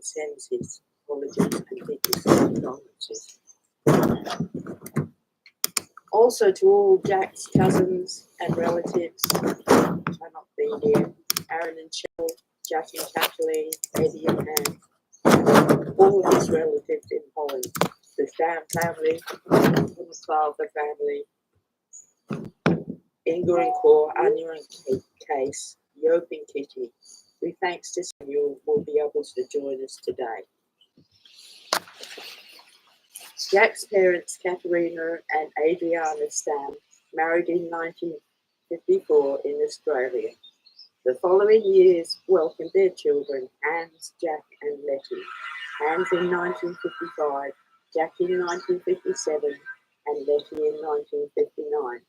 sends his apologies and deepest condolences. Also to all Jack's cousins and relatives who cannot be here, Aaron and Cheryl, Jack and Kathleen, Eddie and Anne, all of his relatives in Holland, the Stam family, the Father family, Inga and Cor, Anya and Case, Job and Kitty. We thanks to you will be able to join us today. Jack's parents, Katharina and Adriana Stam, married in 1954 in Australia. The following years welcomed their children, Hans, Jack and Letty. Hans in 1955, Jack in 1957 and Letty in 1959.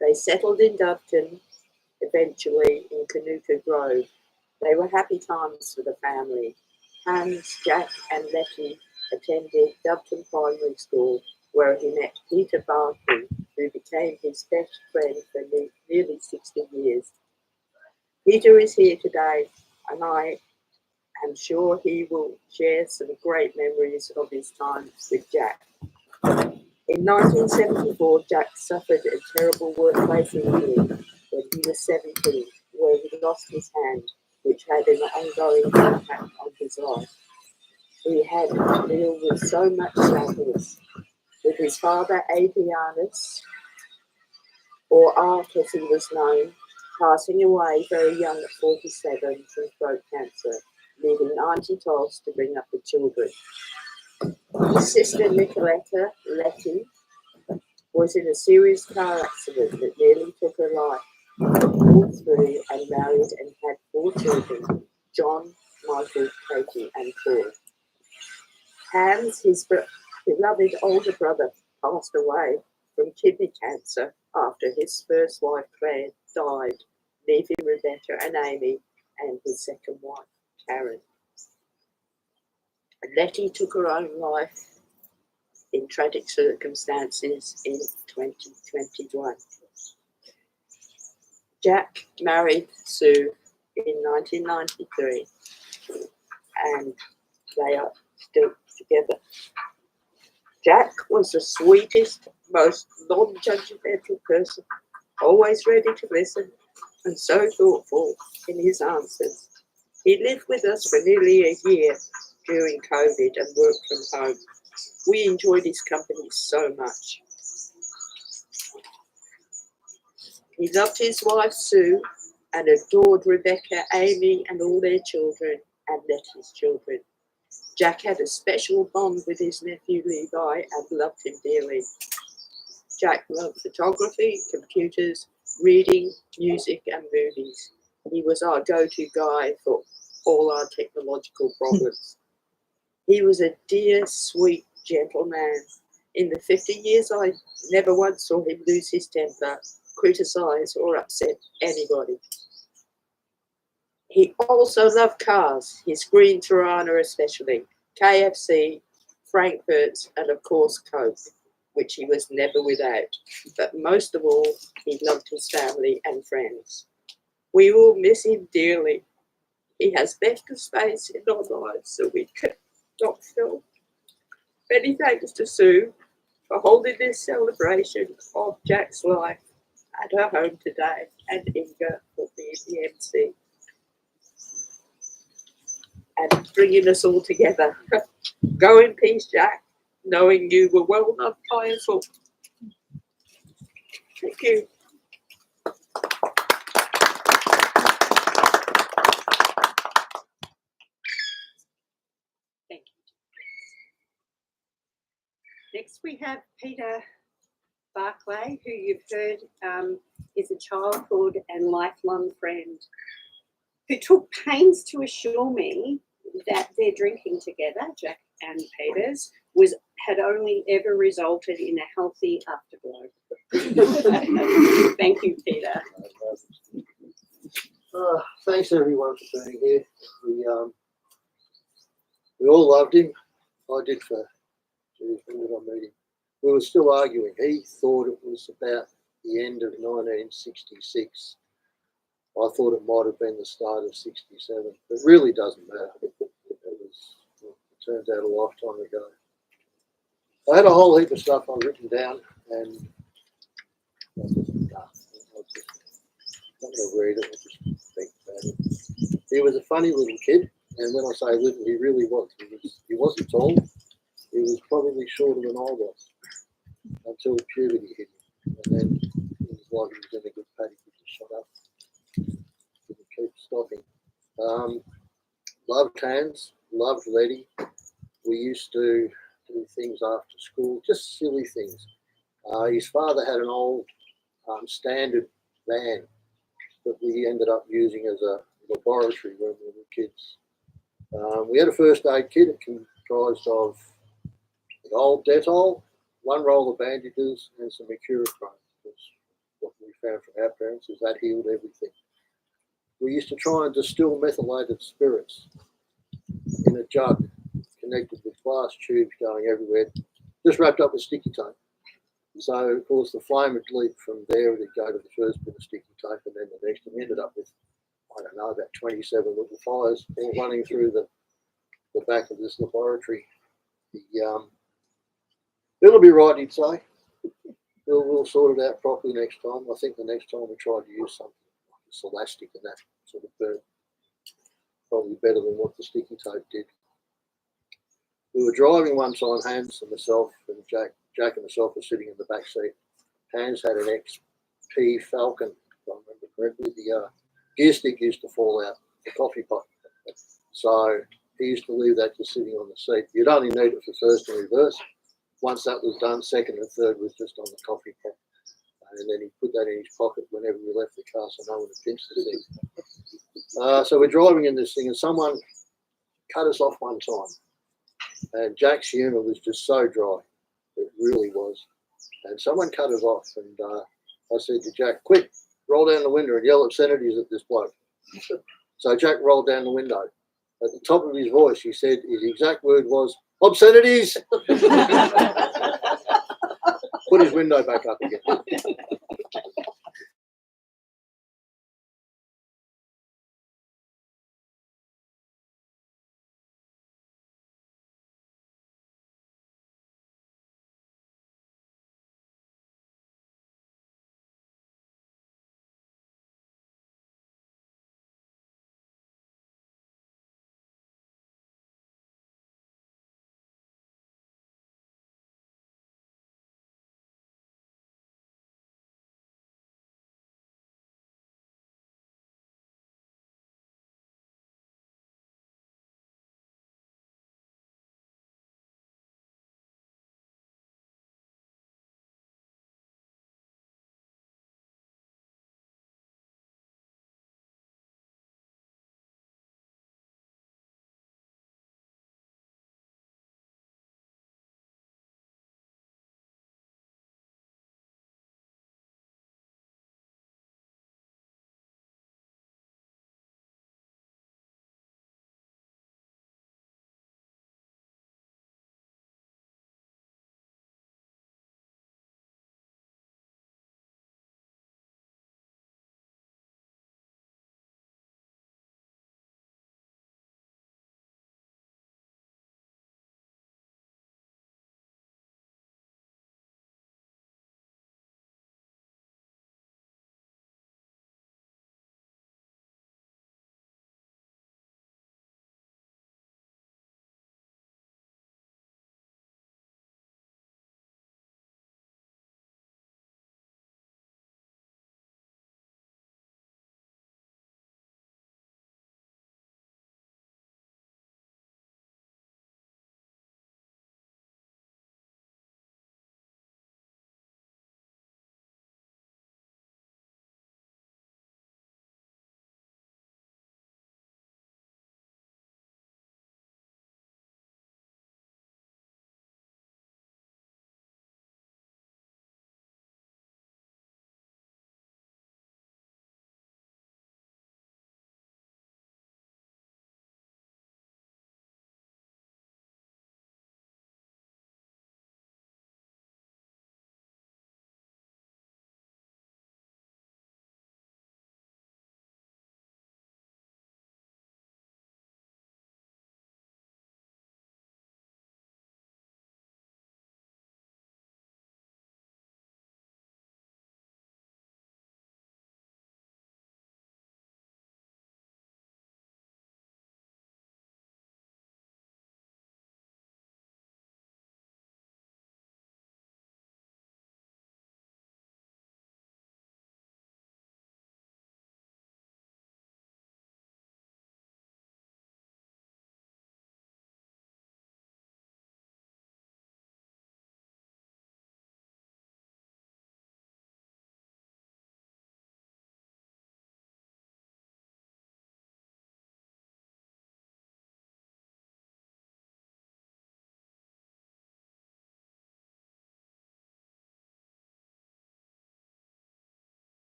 They settled in Doveton, eventually in Canuka Grove. They were happy times for the family. Hans, Jack and Letty attended Doveton Primary School, where he met Peter Barkley, who became his best friend for nearly 60 years. Peter is here today, and I am sure he will share some great memories of his time with Jack. In 1974, Jack suffered a terrible workplace injury when he was 17, where he lost his hand, which had an ongoing impact on his life. He had to deal with so much sadness, with his father, Adrianus, or Art as he was known, passing away very young at 47 from throat cancer, leaving Auntie Toss to bring up the children. His sister, Nicoletta Letty, was in a serious car accident that nearly took her life, but pulled through and married and had 4 children, John, Michael, Katie and Paul. Hans, his beloved older brother, passed away from kidney cancer after his first wife, Claire, died, leaving Rebecca and Amy and his second wife, Karen. Letty took her own life in tragic circumstances in 2021. Jack married Sue in 1993 and they are still together. Jack was the sweetest, most non-judgmental person, always ready to listen and so thoughtful in his answers. He lived with us for nearly a year during COVID and worked from home. We enjoyed his company so much. He loved his wife Sue and adored Rebecca, Amy and all their children and Letty's children. Jack had a special bond with his nephew Levi and loved him dearly. Jack loved photography, computers, reading, music and movies. He was our go-to guy for all our technological problems. He was a dear, sweet, gentle man. In the 50 years, I never once saw him lose his temper, criticize or upset anybody. He also loved cars, his green Tirana especially, KFC, Frankfurts, and of course Coke, which he was never without. But most of all, he loved his family and friends. We will miss him dearly. He has left a space in our lives so we could not fill. Many thanks to Sue for holding this celebration of Jack's life at her home today, and Inga for being the MC and bringing us all together. Go in peace, Jack, knowing you were well loved by us all. Thank you. Thank you. Next we have Peter Barclay, who you've heard is a childhood and lifelong friend who took pains to assure me that their drinking together, Jack and Peter's, had only ever resulted in a healthy afterglow. Thank you, Peter. Thanks everyone for being here. We all loved him. I did for when did I meet him? We were still arguing. He thought it was about the end of 1966. I thought it might have been the start of 67. It really doesn't matter. turns out a lifetime ago. I had a whole heap of stuff I've written down, and I'm not going to read it. I'll just think about it. He was a funny little kid, and when I say little, he really was. He wasn't tall. He was probably shorter than I was until puberty hit him, and then it was like he was in a good paddock. He just shut up. Didn't keep stopping. Loved Hans, loved Letty. We used to do things after school, just silly things. His father had an old standard van that we ended up using as a laboratory when we were kids. We had a first aid kit. It comprised of the old Dettol, one roll of bandages, and some mercurochrome. Because what we found from our parents is that healed everything. We used to try and distill methylated spirits in a jug connected with glass tubes going everywhere, just wrapped up with sticky tape. So, of course, the flame would leap from there, it'd go to the first bit of sticky tape, and then the next, and we ended up with, I don't know, about 27 little fires all running through the back of this laboratory. It'll be right, he'd say. We'll sort it out properly next time. I think the next time we try to use something like this elastic and that sort of burn, probably better than what the sticky tape did. We were driving one time, Hans and myself, and Jack and myself were sitting in the back seat. Hans had an XP Falcon, if I remember correctly. The gear stick used to fall out, the coffee pot. So he used to leave that just sitting on the seat. You'd only need it for first and reverse. Once that was done, second and third was just on the coffee pot. And then he'd put that in his pocket whenever we left the car so no one would pinch the thing. So we're driving in this thing and someone cut us off one time. And Jack's humour was just so dry. It really was. And someone cut us off and I said to Jack, quick, roll down the window and yell obscenities at this bloke. So Jack rolled down the window. At the top of his voice, he said, his exact word was, obscenities! Put his window back up again.